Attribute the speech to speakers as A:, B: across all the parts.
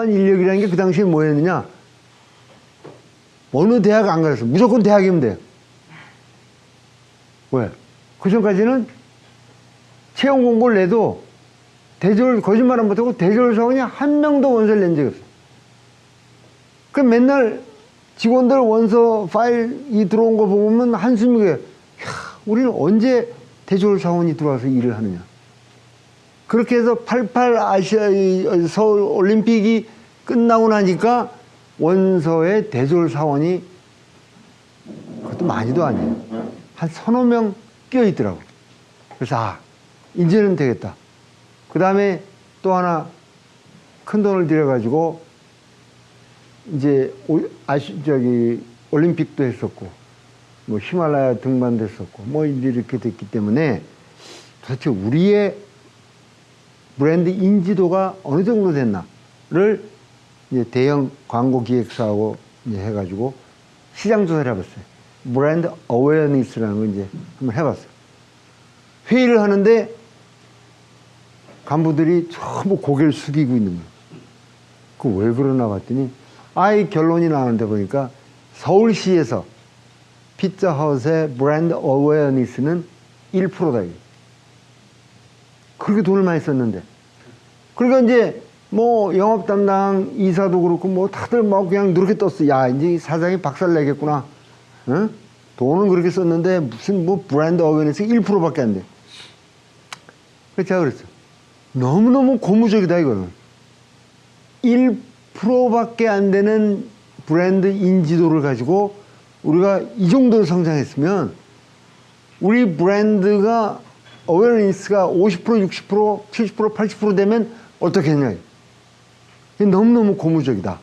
A: 필요한 인력이라는 게 그 당시에 뭐였느냐? 어느 대학 안 가렸어. 무조건 대학이면 돼요. 왜? 그 전까지는 채용 공고를 내도 거짓말 안 못하고 대졸 사원이 한 명도 원서를 낸 적이 없어. 그럼 맨날 직원들 원서 파일이 들어온 거 보면 한숨이 게, 우리는 언제 대졸 사원이 들어와서 일을 하느냐. 그렇게 해서 88 서울 올림픽이 끝나고 나니까 원서에 대졸 사원이, 그것도 많이도 아니에요. 한 서너 명 끼어 있더라고. 그래서 이제는 되겠다. 그 다음에 또 하나 큰 돈을 들여가지고 이제 올림픽도 했었고 뭐 히말라야 등반도 했었고 뭐 이렇게 됐기 때문에 도대체 우리의 브랜드 인지도가 어느 정도 됐나를 이제 대형 광고 기획사하고 이제 해가지고 시장 조사를 해봤어요. 브랜드 어웨어니스라는 거 이제 한번 해봤어요. 회의를 하는데 간부들이 전부 고개를 숙이고 있는 거예요. 그 왜 그러나 봤더니 이 결론이 나오는데 보니까 서울시에서 피자헛의 브랜드 어웨어니스는 1%다. 그렇게 돈을 많이 썼는데. 그러니까 이제 뭐 영업 담당 이사도 그렇고 뭐 다들 막 그냥 누렇게 떴어. 야, 이제 사장이 박살 내겠구나. 응? 돈은 그렇게 썼는데 무슨 뭐 브랜드 어웨어니스 1%밖에 안 돼. 그래서 제가 그랬어. 너무너무 고무적이다 이거는. 1%밖에 안 되는 브랜드 인지도를 가지고 우리가 이 정도로 성장했으면 우리 브랜드가 어웨어니스가 50%, 60%, 70%, 80% 되면 어떻게 했냐. 너무너무 고무적이다.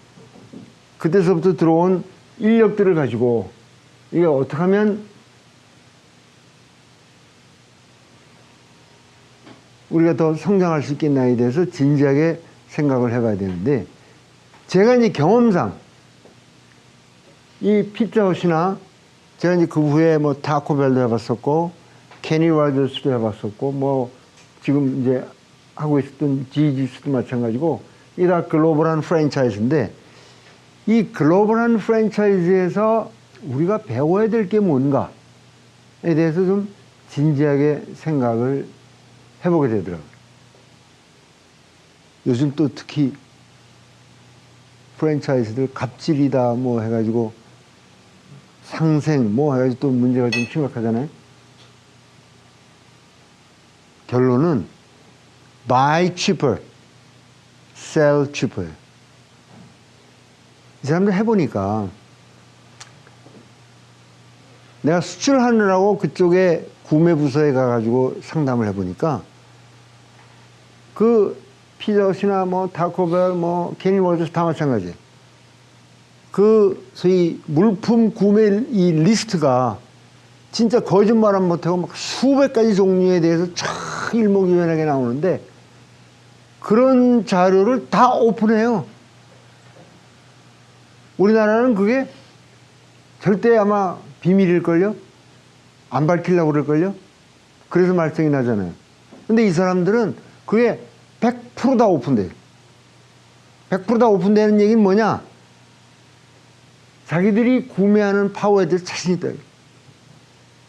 A: 그때서부터 들어온 인력들을 가지고 이게 어떻게 하면 우리가 더 성장할 수 있겠나에 대해서 진지하게 생각을 해봐야 되는데, 제가 이제 경험상 이 피자헛이나 제가 이제 그 후에 뭐 타코벨도 해봤었고 케니 로저스도 해봤었고 뭐 지금 이제 하고 있었던 지지스도 마찬가지고 이게 다 글로벌한 프랜차이즈인데, 이 글로벌한 프랜차이즈에서 우리가 배워야 될 게 뭔가에 대해서 좀 진지하게 생각을 해보게 되더라고요. 요즘 또 특히 프랜차이즈들 갑질이다 뭐 해가지고 상생 뭐 해가지고 또 문제가 좀 심각하잖아요. 결론은 buy cheaper, sell cheaper. 이 사람들 해보니까 내가 수출하느라고 그쪽에 구매부서에 가가지고 상담을 해보니까 그 피자헛이나 뭐 타코벨 뭐 케니 로저스 다 마찬가지. 그 소위 물품 구매 이 리스트가 진짜 거짓말 안 못하고 막 수백 가지 종류에 대해서 쫙 일목요연하게 나오는데 그런 자료를 다 오픈해요. 우리나라는 그게 절대 아마 비밀일걸요? 안 밝히려고 그럴걸요? 그래서 말썽이 나잖아요. 근데 이 사람들은 그게 100% 다 오픈돼요. 100% 다 오픈되는 얘기는 뭐냐? 자기들이 구매하는 파워에 대해서 자신 있다.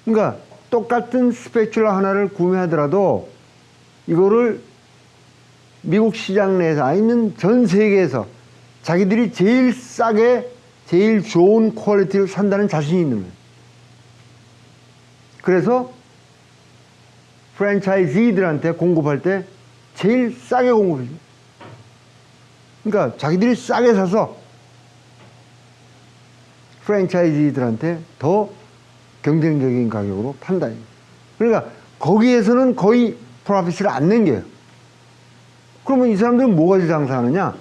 A: 그러니까 똑같은 스패츌라 하나를 구매하더라도 이거를 미국 시장 내에서 아니면 전 세계에서 자기들이 제일 싸게 제일 좋은 퀄리티를 산다는 자신이 있는 거예요. 그래서 프랜차이즈들한테 공급할 때 제일 싸게 공급해요. 그러니까 자기들이 싸게 사서 프랜차이즈들한테 더 경쟁적인 가격으로 판다. 그러니까 거기에서는 거의 프로핏을 안 남겨요. 그러면 이 사람들은 뭐가 장사하느냐?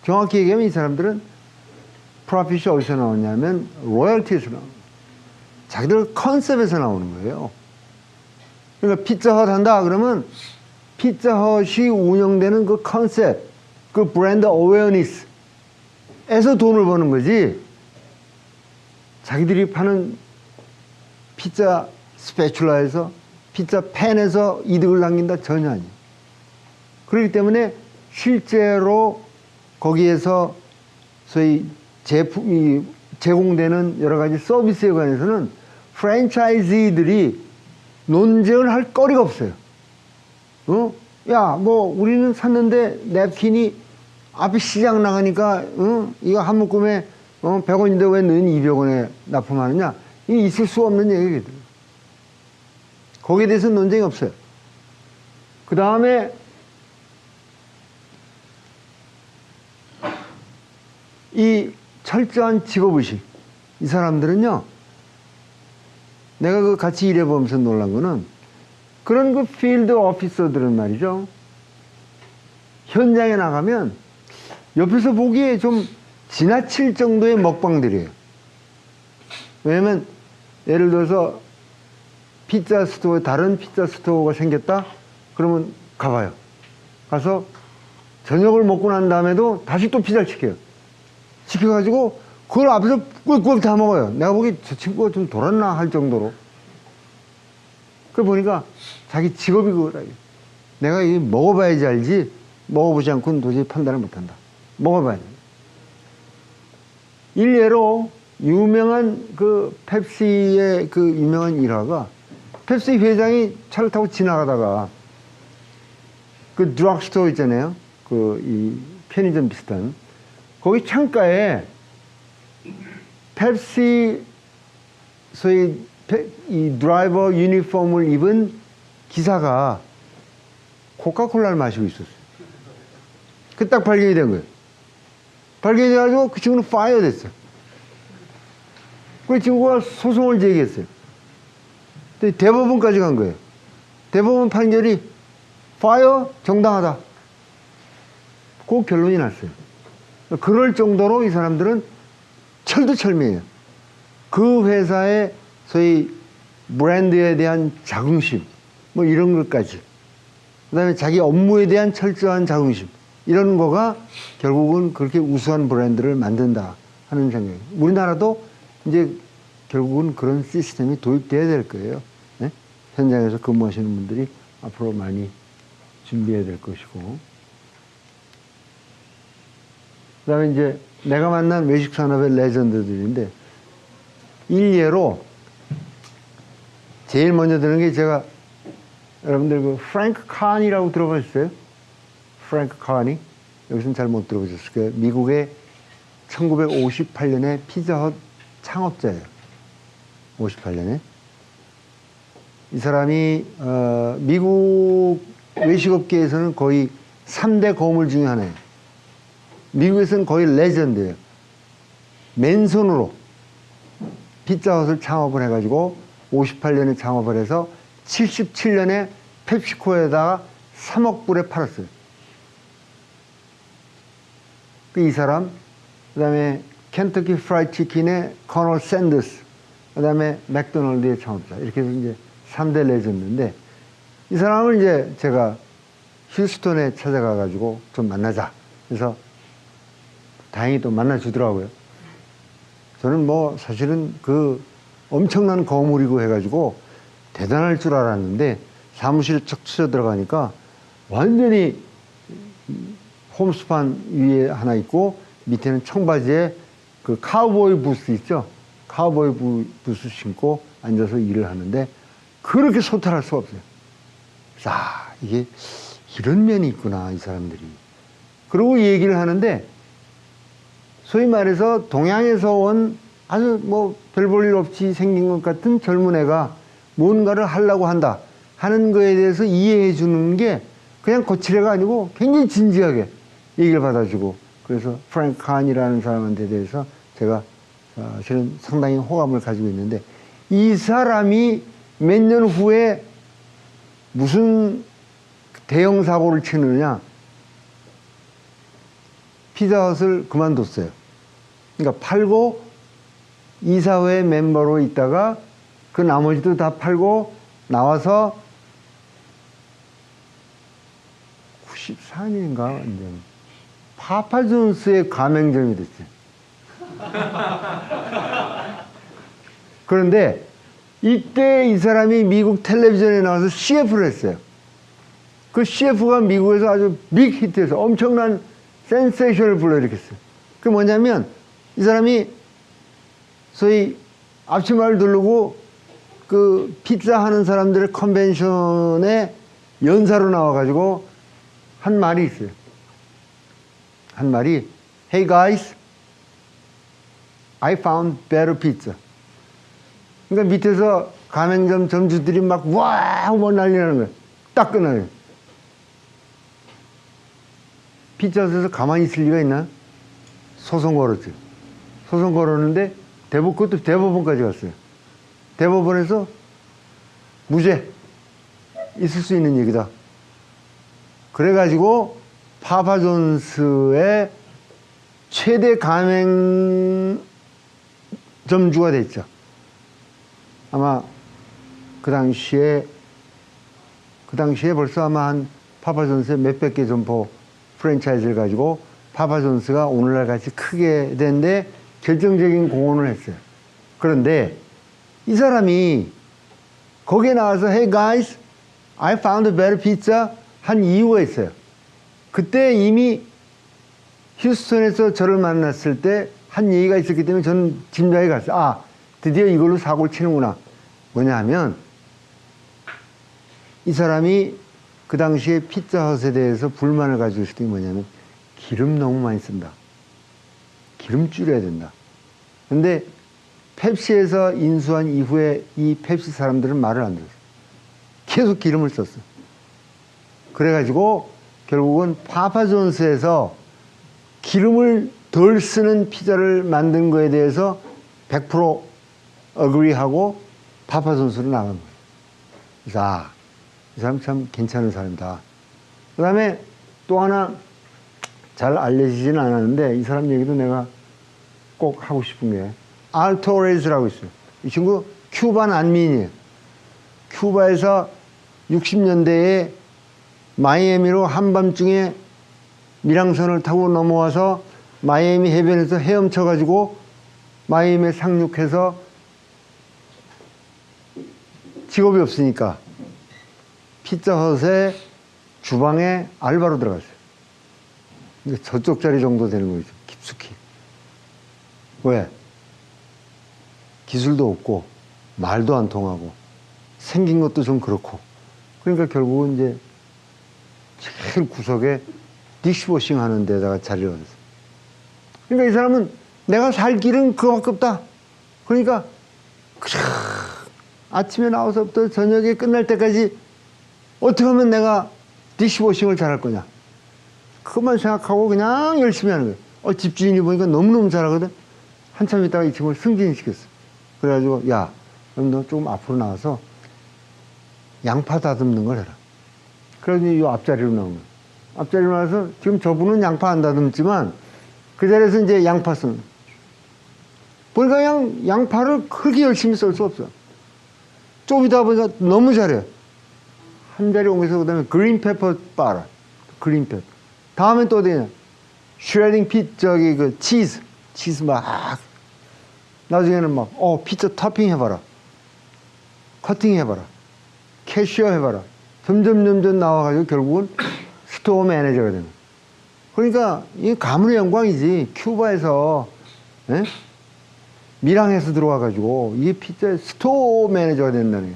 A: 정확히 얘기하면 이 사람들은 프로핏이 어디서 나오냐면 로열티에서 나오는 거예요. 자기들 컨셉에서 나오는 거예요. 그러니까 피자헛 한다 그러면 피자헛이 운영되는 그 컨셉, 그 브랜드 어웨어니스에서 돈을 버는 거지, 자기들이 파는 피자 스패츌라에서 피자 팬에서 이득을 남긴다 전혀 아니에요. 그렇기 때문에 실제로 거기에서 소위 제품이 제공되는 여러 가지 서비스에 관해서는 프랜차이즈들이 논쟁을 할 거리가 없어요. 야, 뭐 우리는 샀는데 냅킨이 앞에 시장 나가니까 이거 한 묶음에 100원인데 왜 너는 200원에 납품하느냐? 이 있을 수 없는 얘기거든. 거기에 대해서는 논쟁이 없어요. 그 다음에 이 철저한 직업의식. 이 사람들은요, 내가 그 같이 일해보면서 놀란 거는 그런 그 필드 오피서들은 말이죠. 현장에 나가면 옆에서 보기에 좀 지나칠 정도의 먹방들이에요. 왜냐면 예를 들어서 피자 스토어에 다른 피자 스토어가 생겼다? 그러면 가봐요. 가서 저녁을 먹고 난 다음에도 다시 또 피자를 시켜요. 시켜가지고 그걸 앞에서 꿀꿀 다 먹어요. 내가 보기 저 친구가 좀 돌았나 할 정도로. 그걸 보니까 자기 직업이 그거다. 내가 이거 먹어봐야지 알지 먹어보지 않고는 도저히 판단을 못한다. 먹어봐야 돼. 일례로 유명한 그 펩시의 그 유명한 일화가 펩시 회장이 차를 타고 지나가다가 그 드럭스토어 있잖아요. 그 이 편의점 비슷한 거기 창가에 펩시 소위 이 드라이버 유니폼을 입은 기사가 코카콜라를 마시고 있었어요. 그 딱 발견이 된 거예요. 발견이 돼가지고 그 친구는 파이어 됐어요. 그 친구가 소송을 제기했어요. 대법원까지 간 거예요. 대법원 판결이 파이어 정당하다. 그 결론이 났어요. 그럴 정도로 이 사람들은 철두철미해요. 그 회사의 소위 브랜드에 대한 자긍심, 뭐 이런 것까지. 그 다음에 자기 업무에 대한 철저한 자긍심. 이런 거가 결국은 그렇게 우수한 브랜드를 만든다 하는 생각이에요. 우리나라도 이제 결국은 그런 시스템이 도입돼야 될 거예요. 네? 현장에서 근무하시는 분들이 앞으로 많이 준비해야 될 것이고. 그 다음에 이제 내가 만난 외식 산업의 레전드들인데, 일례로 제일 먼저 드는 게 제가 여러분들 그 프랭크 카니라고 들어보셨어요? 프랭크 카니? 여기서는 잘 못 들어보셨을 거예요. 미국의 1958년에 피자헛 창업자예요. 58년에. 이 사람이 미국 외식업계에서는 거의 3대 거물 중에 하나예요. 미국에서는 거의 레전드예요. 맨손으로 피자헛을 창업을 해가지고 58년에 창업을 해서 77년에 펩시코에다가 3억 불에 팔았어요. 이 사람, 그 다음에 켄터키 프라이드 치킨의 커널 샌더스, 그 다음에 맥도날드의 창업자. 이렇게 해서 이제 3대 레전드인데, 이 사람을 이제 제가 휴스턴에 찾아가가지고 좀 만나자. 그래서 다행히 또 만나주더라고요. 저는 뭐 사실은 그 엄청난 거물이고 해가지고 대단할 줄 알았는데 사무실에 척 치러 들어가니까 완전히 홈스판 위에 하나 있고 밑에는 청바지에 그 카우보이 부스 있죠? 카우보이 부스 신고 앉아서 일을 하는데 그렇게 소탈할 수 없어요. 자, 이게 이런 면이 있구나, 이 사람들이. 그러고 얘기를 하는데 소위 말해서 동양에서 온 아주 뭐 별 볼 일 없이 생긴 것 같은 젊은 애가 뭔가를 하려고 한다 하는 거에 대해서 이해해 주는 게 그냥 거칠애가 아니고 굉장히 진지하게 얘기를 받아주고, 그래서 프랭크 칸이라는 사람한테 대해서 제가 사실은 상당히 호감을 가지고 있는데, 이 사람이 몇 년 후에 무슨 대형 사고를 치느냐, 피자헛을 그만뒀어요. 그러니까 팔고 이사회 멤버로 있다가 그 나머지도 다 팔고 나와서 94년인가 완전 파파존스의 가맹점이 됐어요. 그런데 이때 이 사람이 미국 텔레비전에 나와서 CF를 했어요. 그 CF가 미국에서 아주 빅 히트해서 엄청난 센세이션을 불러일으켰어요. 그게 뭐냐면 이 사람이 소위 앞치마를 두르고 그 피자 하는 사람들의 컨벤션에 연사로 나와가지고 한 말이 있어요. 한 말이 Hey guys, I found better pizza. 그러니까 밑에서 가맹점 점주들이 막 와! 뭐 난리 나는 거예요. 딱 끝나요. 피자헛에서 가만히 있을 리가 있나? 소송 걸었죠. 소송 걸었는데 그것도 대법원까지 갔어요. 대법원에서 무죄 있을 수 있는 얘기다. 그래가지고 파파존스의 최대 가맹점주가 됐죠. 아마 그 당시에 벌써 아마 한 파파존스의 몇백 개 점포 프랜차이즈를 가지고 파파존스가 오늘날 같이 크게 된데 결정적인 공헌을 했어요. 그런데 이 사람이 거기에 나와서 Hey guys, I found a better pizza 한 이유가 있어요. 그때 이미 휴스턴에서 저를 만났을 때 한 얘기가 있었기 때문에 저는 짐작이 갔어요. 아, 드디어 이걸로 사고를 치는구나. 뭐냐 하면 이 사람이 그 당시에 피자헛에 대해서 불만을 가지고 있을 때 뭐냐면 기름 너무 많이 쓴다. 기름 줄여야 된다. 근데 펩시에서 인수한 이후에 이 펩시 사람들은 말을 안 들었어. 계속 기름을 썼어. 그래가지고 결국은 파파존스에서 기름을 덜 쓰는 피자를 만든 거에 대해서 100% agree하고 파파존스로 나간 거예요. 그래서 아, 이 사람 참 괜찮은 사람이다. 그 다음에 또 하나 잘 알려지진 않았는데 이 사람 얘기도 내가 꼭 하고 싶은 게 알토레즈라고 있어요. 이 친구 큐바 난민이에요. 큐바에서 60년대에 마이애미로 한밤중에 밀항선을 타고 넘어와서 마이애미 해변에서 헤엄쳐가지고 마이애미에 상륙해서 직업이 없으니까 피자헛의 주방에 알바로 들어갔어요. 근데 저쪽 자리 정도 되는 거죠. 깊숙이. 왜? 기술도 없고 말도 안 통하고 생긴 것도 좀 그렇고 그러니까 결국은 이제 제일 구석에 디시워싱 하는 데다가 자리를 얻었어요. 그러니까 이 사람은 내가 살 길은 그거밖에 없다. 그러니까 아침에 나와서부터 저녁에 끝날 때까지 어떻게 하면 내가 디시워싱을 잘할 거냐. 그것만 생각하고 그냥 열심히 하는 거예요. 집주인이 보니까 너무너무 잘하거든. 한참 있다가 이 친구를 승진시켰어. 그래가지고 야, 그럼 너 조금 앞으로 나와서 양파 다듬는 걸 해라. 그래서 이 앞자리로 나온 거예요. 앞자리로 나와서 지금 저분은 양파 안 다듬지만 그 자리에서 이제 양파 쓰는. 보니까 그냥 양파를 그렇게 열심히 썰 수 없어. 좀 이따 보니까 너무 잘해요. 한 자리 옮겨서 그 다음에 그린 페퍼 빨아. 그린 페퍼. 다음엔 또 어디 냐 슈레딩 그 치즈 막. 나중에는 막, 피자 토핑 해봐라. 커팅 해봐라. 캐시어 해봐라. 점점 나와가지고 결국은 스토어 매니저가 되는. 그러니까 이 가문의 영광이지. 큐바에서 에? 밀항에서 들어와가지고 이게 피자 스토어 매니저가 된다는 게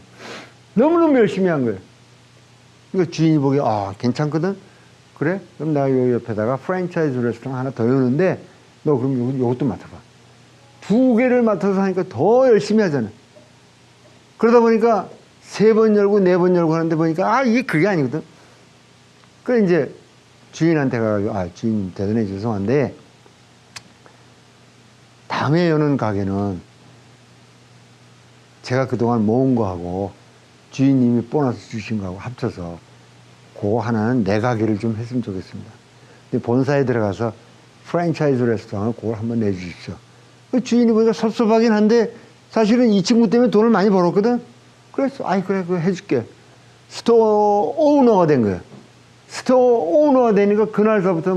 A: 너무너무 열심히 한 거예요. 그러니까 주인이 보기에 괜찮거든. 그래? 그럼 내가 요 옆에다가 프랜차이즈 레스토랑 하나 더 여는데 너 그럼 요것도 맡아봐. 2개를 맡아서 하니까 더 열심히 하잖아. 그러다 보니까 3번 열고 4번 열고 하는데 보니까 이게 그게 아니거든. 그래 이제 주인한테 가가지고 주인 대단히 죄송한데 다음에 여는 가게는 제가 그동안 모은 거하고 주인님이 보너스 주신 거하고 합쳐서 그거 하나는 내 가게를 좀 했으면 좋겠습니다. 근데 본사에 들어가서 프랜차이즈 레스토랑을 그걸 한번 내주십시오. 주인이 보니까 섭섭하긴 한데 사실은 이 친구 때문에 돈을 많이 벌었거든. 그래서 그래 그거 해줄게. 스토어 오너가 된 거야. 스토어 오너가 되니까 그날서부터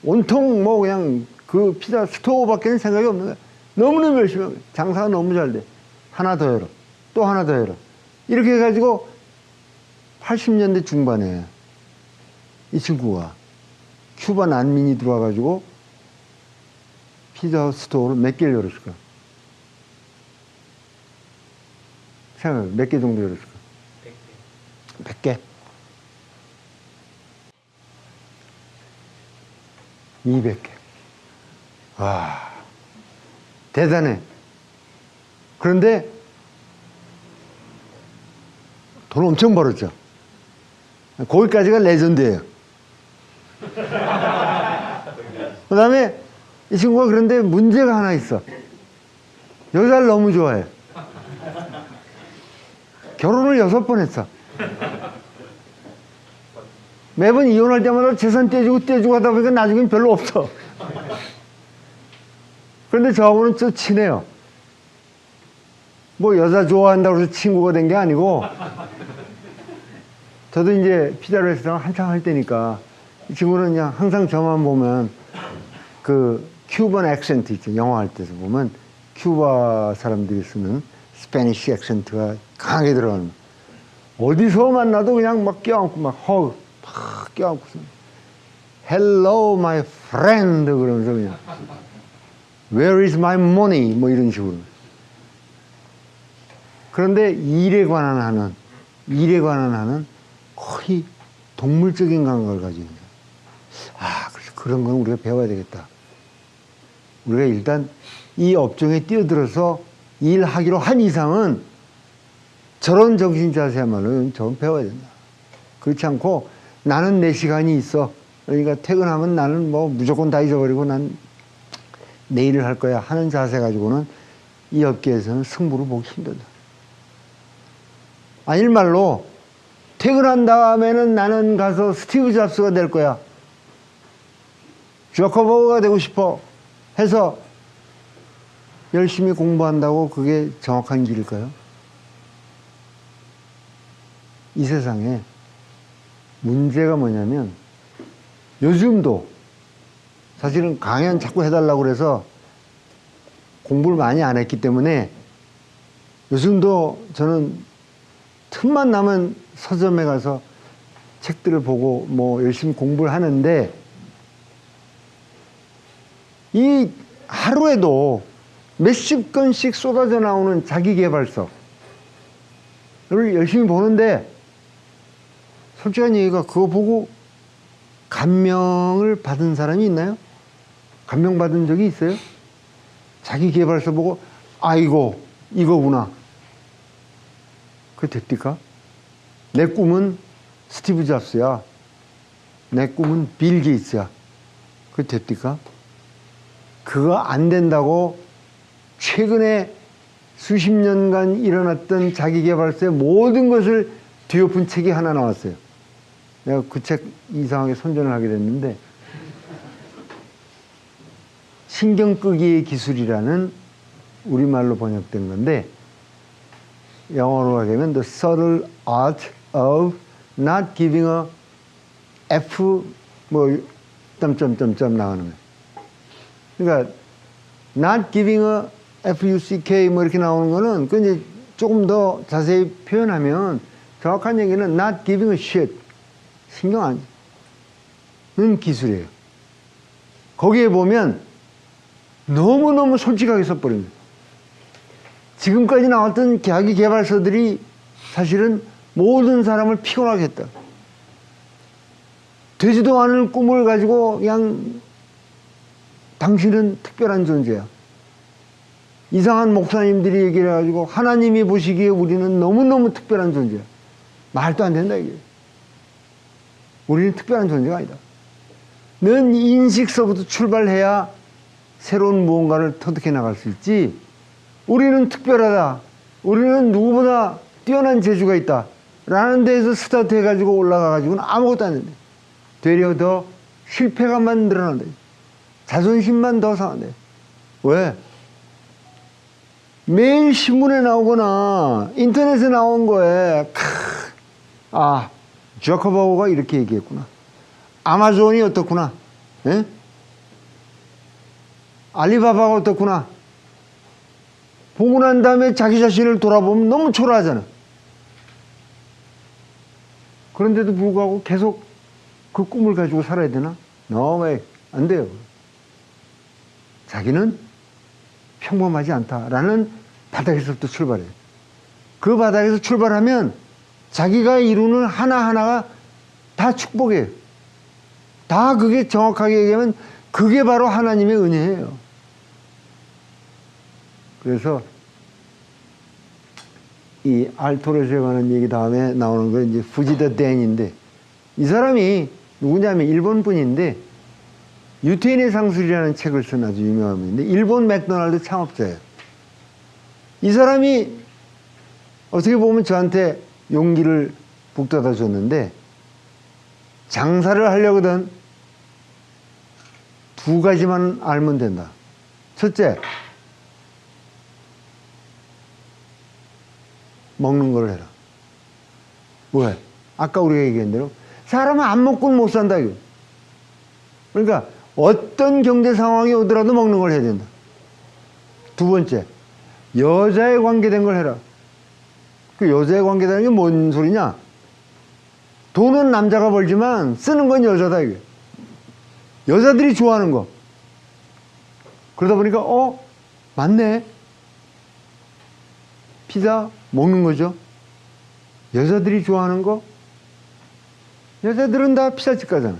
A: 온통 그냥 그 피자 스토어밖에는 생각이 없는 거야. 너무너무 열심히 하고 장사가 너무 잘 돼. 하나 더 열어. 또 하나 더 열어. 이렇게 해가지고 80년대 중반에 이 친구가 큐바 난민이 들어와가지고 피자 스토어를 몇 개를 열었을까? 생각해, 몇 개 정도 열었을까? 100개. 200개. 와, 대단해. 그런데 돈 엄청 벌었죠. 거기까지가 레전드예요. 그 다음에 이 친구가 그런데 문제가 하나 있어. 여자를 너무 좋아해. 결혼을 6번 했어. 매번 이혼할 때마다 재산 떼주고 하다 보니까 나중엔 별로 없어. 그런데 저하고는 좀 친해요. 뭐 여자 좋아한다고 해서 친구가 된 게 아니고, 저도 이제 피자 레스토랑 한창 할 때니까 이 친구는 그냥 항상 저만 보면 그 큐번 액센트 있죠. 영어 할 때서 보면 큐바 사람들이 쓰는 스페니쉬 액센트가 강하게 들어가는, 어디서 만나도 그냥 막 껴안고 막 껴안고서 Hello my friend 그러면서 그냥 Where is my money 뭐 이런 식으로. 그런데 일에 관한 하는 거의 동물적인 감각을 가지고 있는. 그래서 그런 건 우리가 배워야 되겠다. 우리가 일단 이 업종에 뛰어들어서 일하기로 한 이상은 저런 정신 자세야말로 좀 배워야 된다. 그렇지 않고 나는 내 시간이 있어. 그러니까 퇴근하면 나는 뭐 무조건 다 잊어버리고 난 내일을 할 거야 하는 자세 가지고는 이 업계에서는 승부를 보기 힘들다. 아닐 말로 퇴근한 다음에는 나는 가서 스티브 잡스가 될 거야. 저커버거가 되고 싶어 해서 열심히 공부한다고 그게 정확한 길일까요? 이 세상에 문제가 뭐냐면 요즘도 사실은 강연 자꾸 해달라고 그래서 공부를 많이 안 했기 때문에 요즘도 저는 틈만 나면 서점에 가서 책들을 보고 뭐 열심히 공부를 하는데, 이 하루에도 몇십 건씩 쏟아져 나오는 자기계발서를 열심히 보는데, 솔직한 얘기가 그거 보고 감명을 받은 사람이 있나요? 감명 받은 적이 있어요? 자기계발서 보고 아이고 이거구나. 그게 됩니까? 내 꿈은 스티브 잡스야. 내 꿈은 빌 게이츠야. 그게 됩니까? 그거 안 된다고 최근에 수십 년간 일어났던 자기계발서의 모든 것을 뒤엎은 책이 하나 나왔어요. 내가 그 책 이상하게 선전을 하게 됐는데, 신경 끄기의 기술이라는 우리말로 번역된 건데, 영어로 하면 The Subtle Art of Not Giving a F 뭐 점점점점 나오는 거예요. 그러니까 Not Giving a Fuck 뭐 이렇게 나오는 거는 그 이제 조금 더 자세히 표현하면 정확한 얘기는 Not Giving a Shit, 신경 안 쓰는 기술이에요. 거기에 보면 너무너무 솔직하게 써버립니다. 지금까지 나왔던 자기계발서들이 사실은 모든 사람을 피곤하게 했다. 되지도 않을 꿈을 가지고 그냥 당신은 특별한 존재야. 이상한 목사님들이 얘기를 해가지고 하나님이 보시기에 우리는 너무너무 특별한 존재야. 말도 안 된다 이게. 우리는 특별한 존재가 아니다. 넌 인식서부터 출발해야 새로운 무언가를 터득해 나갈 수 있지. 우리는 특별하다. 우리는 누구보다 뛰어난 재주가 있다. 라는 데에서 스타트 해가지고 올라가가지고는 아무것도 안 된다. 되려 더 실패감만 늘어난다. 자존심만 더 상한다. 왜? 매일 신문에 나오거나 인터넷에 나온 거에 저커버거가 이렇게 얘기했구나. 아마존이 어떻구나. 에? 알리바바가 어떻구나. 보고 난 다음에 자기 자신을 돌아보면 너무 초라하잖아. 그런데도 불구하고 계속 그 꿈을 가지고 살아야 되나? 너무 안 돼요. 자기는 평범하지 않다라는 바닥에서부터 출발해요. 그 바닥에서 출발하면 자기가 이루는 하나하나가 다 축복이에요. 다 그게 정확하게 얘기하면 그게 바로 하나님의 은혜예요. 그래서 이 알토레스에 관한 얘기 다음에 나오는 건 이제 후지다 댄인데, 이 사람이 누구냐면 일본 분인데 유태인의 상술이라는 책을 쓴 아주 유명한 분인데 일본 맥도날드 창업자예요. 이 사람이 어떻게 보면 저한테 용기를 북돋아 줬는데, 장사를 하려거든 두 가지만 알면 된다. 첫째, 먹는 걸 해라. 왜? 아까 우리가 얘기한 대로 사람은 안 먹고는 못 산다. 이거. 그러니까 어떤 경제 상황이 오더라도 먹는 걸 해야 된다. 두 번째, 여자에 관계된 걸 해라. 그 여자에 관계되는 게 뭔 소리냐? 돈은 남자가 벌지만 쓰는 건 여자다. 이게. 여자들이 좋아하는 거. 그러다 보니까 맞네. 피자 먹는 거죠. 여자들이 좋아하는 거. 여자들은 다 피자집 가잖아.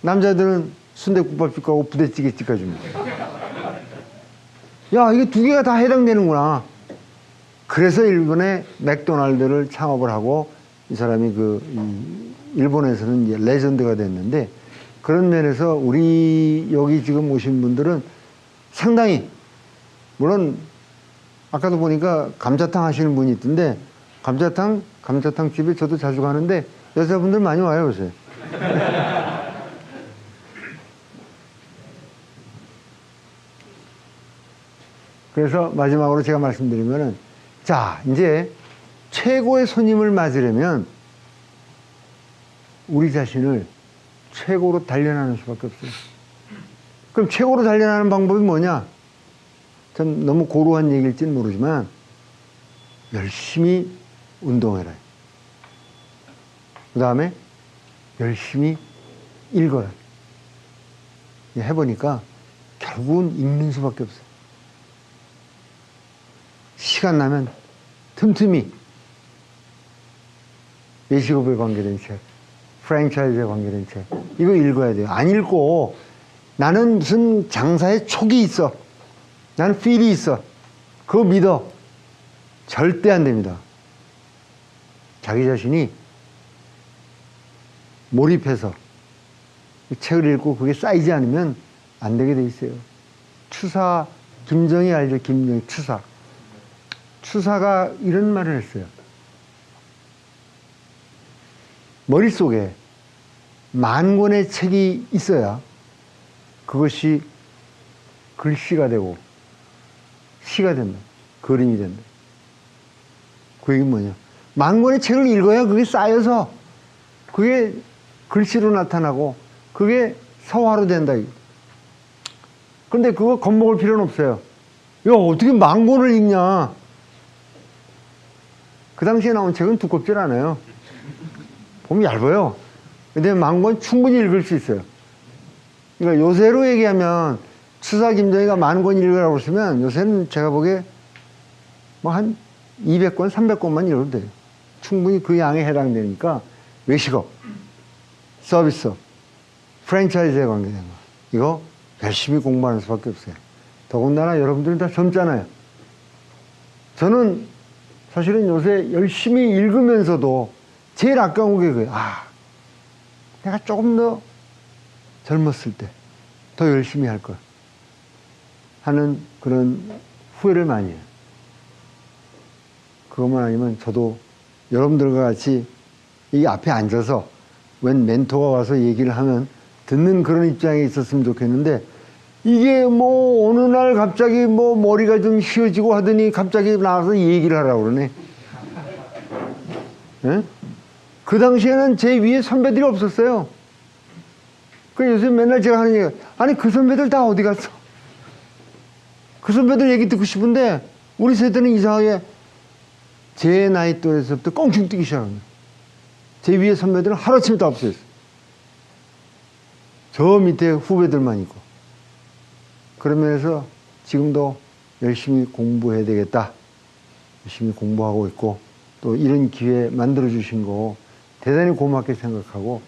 A: 남자들은 순댓국밥집 가고 부대찌개집 가줍니다. 야, 이게 두 개가 다 해당되는구나. 그래서 일본의 맥도날드를 창업을 하고 이 사람이 일본에서는 이제 레전드가 됐는데, 그런 면에서 우리 여기 지금 오신 분들은 상당히, 물론 아까도 보니까 감자탕 하시는 분이 있던데, 감자탕 집에 저도 자주 가는데 여자분들 많이 와요, 요새. 그래서 마지막으로 제가 말씀드리면은, 자, 이제 최고의 손님을 맞으려면 우리 자신을 최고로 단련하는 수밖에 없어요. 그럼 최고로 단련하는 방법이 뭐냐? 전 너무 고루한 얘기일지는 모르지만 열심히 운동해라. 그 다음에 열심히 읽어라. 해보니까 결국은 읽는 수밖에 없어요. 시간 나면 틈틈이 외식업에 관계된 책, 프랜차이즈에 관계된 책, 이거 읽어야 돼요. 안 읽고 나는 무슨 장사에 촉이 있어, 나는 필이 있어, 그거 믿어. 절대 안 됩니다. 자기 자신이 몰입해서 이 책을 읽고 그게 쌓이지 않으면 안 되게 돼 있어요. 추사, 김정희 알죠? 김정희 추사. 추사가 이런 말을 했어요. 머릿속에 10,000권의 책이 있어야 그것이 글씨가 되고 시가 된다. 그림이 된다. 그 얘기는 뭐냐? 10,000권의 책을 읽어야 그게 쌓여서 그게 글씨로 나타나고 그게 서화로 된다. 그런데 그거 겁먹을 필요는 없어요. 야, 어떻게 10,000권을 읽냐? 그 당시에 나온 책은 두껍질 않아요. 보면 얇아요. 근데 10,000권 충분히 읽을 수 있어요. 그러니까 요새로 얘기하면 추사 김정희가 10,000권 읽으라고 했으면 요새는 제가 보기에 뭐 한 200권, 300권만 읽어도 돼요. 충분히 그 양에 해당되니까 외식업, 서비스업, 프랜차이즈에 관계된 거, 이거 열심히 공부하는 수밖에 없어요. 더군다나 여러분들은 다 젊잖아요. 저는 사실은 요새 열심히 읽으면서도 제일 아까운 게 그거예요. 내가 조금 더 젊었을 때 더 열심히 할 걸 하는 그런 후회를 많이 해요. 그것만 아니면 저도 여러분들과 같이 이 앞에 앉아서 웬 멘토가 와서 얘기를 하면 듣는 그런 입장에 있었으면 좋겠는데, 이게 뭐 어느 날 갑자기 뭐 머리가 좀 휘어지고 하더니 갑자기 나와서 얘기를 하라고 그러네. 네? 그 당시에는 제 위에 선배들이 없었어요. 그 요새 맨날 제가 하는 얘기가, 아니 그 선배들 다 어디 갔어? 그 선배들 얘기 듣고 싶은데 우리 세대는 이상하게 제 나이 또래서부터 껑충 뛰기 시작합니다. 제 위에 선배들은 하루아침에 다 없어졌어. 저 밑에 후배들만 있고. 그런 면에서 지금도 열심히 공부해야 되겠다. 열심히 공부하고 있고, 또 이런 기회 만들어 주신 거 대단히 고맙게 생각하고,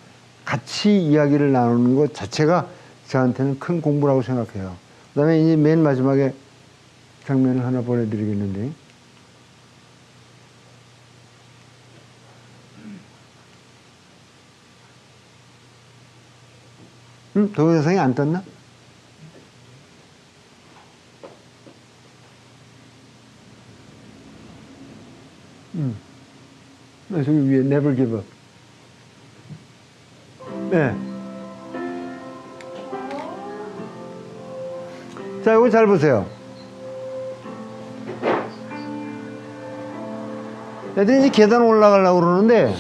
A: 같이 이야기를 나누는 것 자체가 저한테는 큰 공부라고 생각해요. 그 다음에 이제 맨 마지막에 장면을 하나 보내드리겠는데, 동영상이 안 떴나? 저기 위에 Never Give Up. 네. 자, 이거 잘 보세요. 애들이 이제 계단 올라가려고 그러는데,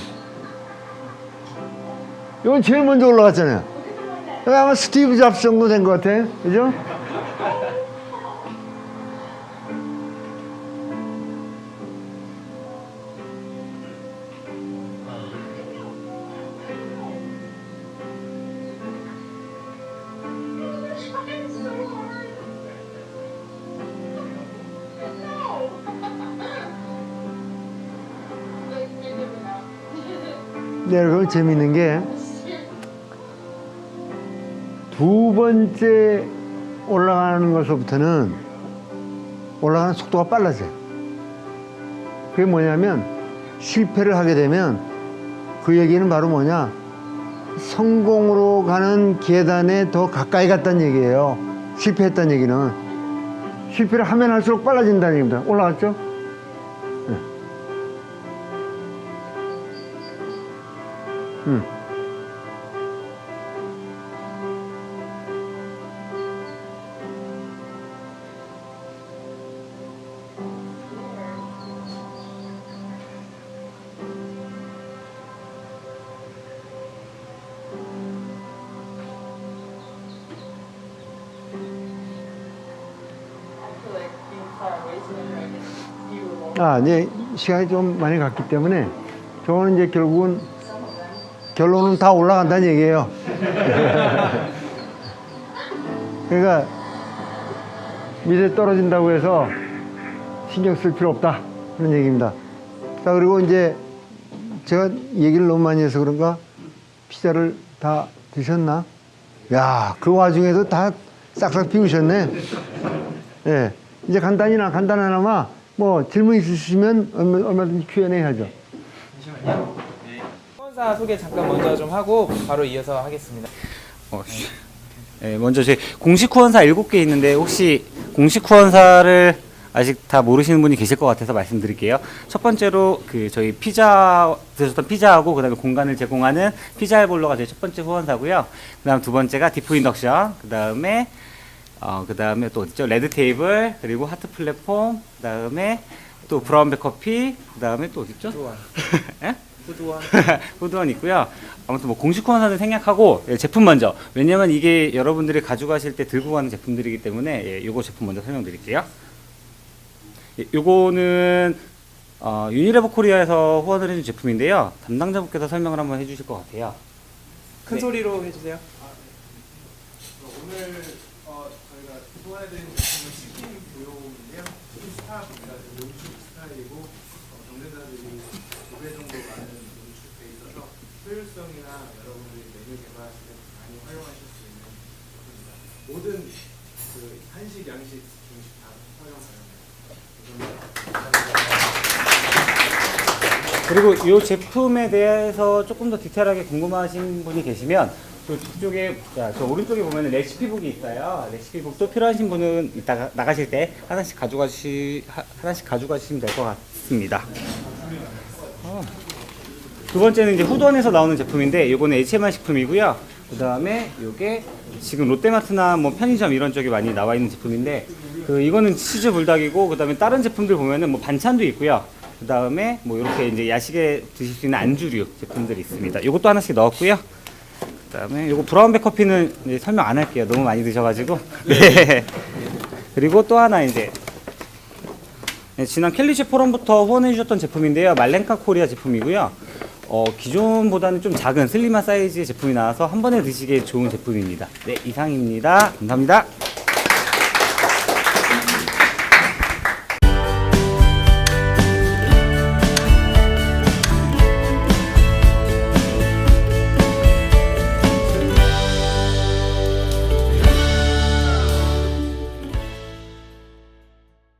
A: 이건 제일 먼저 올라갔잖아요. 이거 아마 스티브 잡스 정도 된 것 같아. 그죠? 네, 그럼 재밌는 게, 두 번째 올라가는 것부터는 올라가는 속도가 빨라져요. 그게 뭐냐면, 실패를 하게 되면 그 얘기는 바로 뭐냐, 성공으로 가는 계단에 더 가까이 갔다는 얘기예요. 실패했다는 얘기는. 실패를 하면 할수록 빨라진다는 얘기입니다. 올라갔죠? 네. 이제 시간이 좀 많이 갔기 때문에 저거는 이제 결론은 다 올라간다는 얘기예요. 그러니까 밑에 떨어진다고 해서 신경 쓸 필요 없다 그런 얘기입니다. 자, 그리고 이제 제가 얘기를 너무 많이 해서 그런가 피자를 다 드셨나? 야, 그 와중에도 다 싹싹 비우셨네. 예, 이제 간단하나마 뭐 질문 있으시면 얼마든지 Q&A 하죠.
B: 잠시만요. 후원사 소개 잠깐 먼저 좀 하고 바로 이어서 하겠습니다.
C: 네, 먼저 저희 공식 후원사 7개 있는데 혹시 공식 후원사를 아직 다 모르시는 분이 계실 것 같아서 말씀드릴게요. 첫 번째로 그 저희 피자 드셨던 피자하고 그다음에 공간을 제공하는 피자알볼로가 저희 첫 번째 후원사고요. 그다음 두 번째가 디프 인덕션, 그다음에 또 어딨죠? 레드 테이블, 그리고 하트 플랫폼, 그다음에 또 브라운백 커피, 그다음에 또 어딨죠?
B: 후드원.
C: 예?
B: 후드원.
C: 후드원 있고요. 아무튼 뭐 공식 후원사는 생략하고 제품 먼저. 왜냐면 이게 여러분들이 가져가실 때 들고 가는 제품들이기 때문에 요거 제품 먼저 설명드릴게요. 요거는 유니레버 코리아에서 후원을 해준 제품인데요. 담당자분께서 설명을 한번 해주실 것 같아요.
B: 큰
C: 네.
B: 소리로 해주세요.
D: 오늘 저희가 소화해드린 제품은 치킨 교용인데요. 스타입니다. 농축 스타일이고 경쟁자들이 2배 정도 많은 농축돼 있어서 효율성이나 여러분들이 메뉴 개발하실 때 많이 활용하실 수 있는 제품입니다. 모든 그 한식, 양식, 중식 다 활용 가능합니다.
C: 그리고 이 제품에 대해서 조금 더 디테일하게 궁금하신 분이 계시면 저쪽에, 저 오른쪽에 보면 레시피북이 있어요. 레시피북도 필요하신 분은 이따가 나가실 때 하나씩 가져가시면 될 것 같습니다. 두 번째는 이제 후드원에서 나오는 제품인데, 이거는 HMR 식품이고요. 그 다음에 이게 지금 롯데마트나 뭐 편의점 이런 쪽에 많이 나와 있는 제품인데, 이거는 치즈 불닭이고, 그 다음에 다른 제품들 보면은 뭐 반찬도 있고요. 그 다음에 뭐 이렇게 이제 야식에 드실 수 있는 안주류 제품들이 있습니다. 이것도 하나씩 넣었고요. 그 다음에 이거 브라운백 커피는 이제 설명 안 할게요. 너무 많이 드셔가지고. 네. 그리고 또 하나 이제 지난 캘리시 포럼부터 후원해 주셨던 제품인데요. 말렌카 코리아 제품이고요. 기존보다는 좀 작은 슬림한 사이즈의 제품이 나와서 한 번에 드시기에 좋은 제품입니다. 네, 이상입니다. 감사합니다.